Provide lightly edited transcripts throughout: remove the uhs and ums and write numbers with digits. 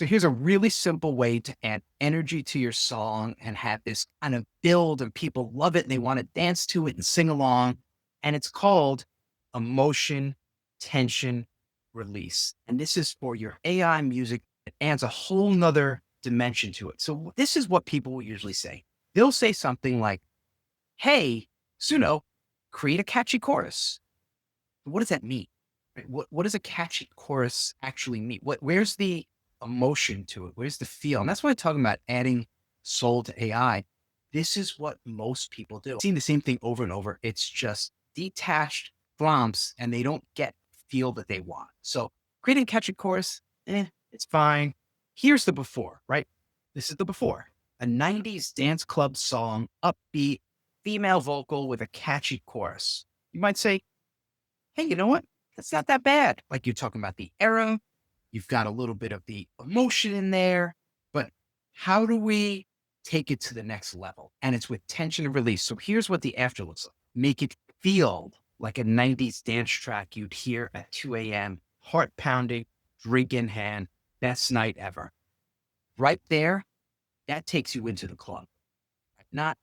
So here's a really simple way to add energy to your song and have this kind of build and people love it and they want to dance to it and sing along. And it's called emotion, tension, release. And this is for your AI music. It adds a whole nother dimension to it. So this is what people will usually say. They'll say something like, hey, Suno, create a catchy chorus. What does that mean? Right? What does a catchy chorus actually mean? Where's the emotion to it? Where's the feel? And that's what I'm talking about adding soul to AI. This is what most people do. Seeing the same thing over and over. It's just detached prompts and they don't get feel that they want. So creating a catchy chorus, it's fine. Here's the before, right? This is the before. A 90s dance club song, upbeat, female vocal with a catchy chorus. You might say, hey, you know what? That's not that bad. Like you're talking about the era, you've got a little bit of the emotion in there, but how do we take it to the next level? And it's with tension and release. So here's what the after looks like. Make it feel like a 90s dance track you'd hear at 2 a.m., heart pounding, drink in hand, best night ever. Right there, that takes you into the club. Not,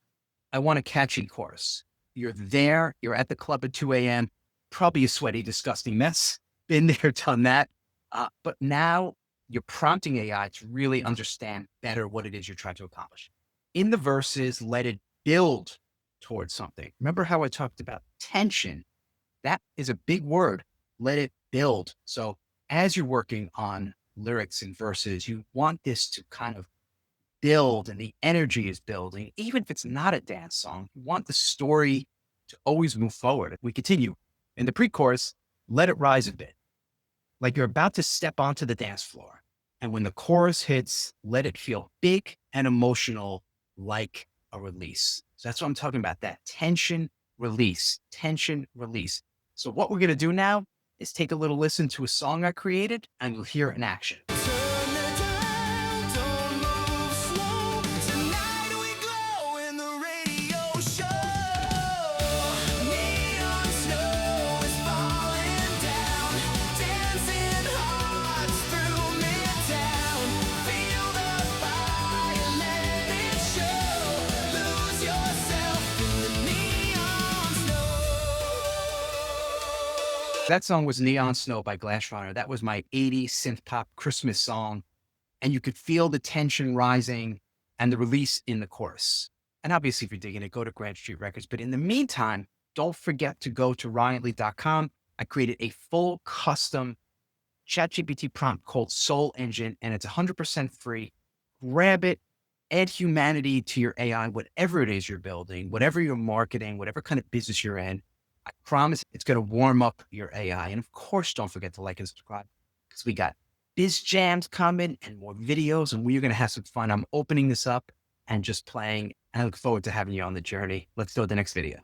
I want a catchy chorus. You're there, you're at the club at 2 a.m., probably a sweaty, disgusting mess. Been there, done that. But now you're prompting AI to really understand better what it is you're trying to accomplish. In the verses, let it build towards something. Remember how I talked about tension? That is a big word. Let it build. So as you're working on lyrics and verses, you want this to kind of build and the energy is building. Even if it's not a dance song, you want the story to always move forward. We continue. In the pre-chorus, let it rise a bit. Like you're about to step onto the dance floor. And when the chorus hits, let it feel big and emotional like a release. So that's what I'm talking about, that tension, release, tension, release. So what we're going to do now is take a little listen to a song I created and you'll hear it in action. Turn it down, don't move slow. Tonight we glow in the radio show. Neon snow is falling down. Dancing hearts through midtown. Feel the fire, let it show. Lose yourself in the neon snow. That song was Neon Snow by Glass Runner. That was my 80s synth pop Christmas song. And you could feel the tension rising and the release in the chorus. And obviously, if you're digging it, go to Grant Street Records. But in the meantime, don't forget to go to RyanLee.com. I created a full custom ChatGPT prompt called Soul Engine, and it's 100% free. Grab it, add humanity to your AI, whatever it is you're building, whatever you're marketing, whatever kind of business you're in. I promise it's going to warm up your AI. And of course, don't forget to like and subscribe because we got biz jams coming and more videos, and we're going to have some fun. I'm opening this up and just playing. And I look forward to having you on the journey. Let's go to the next video.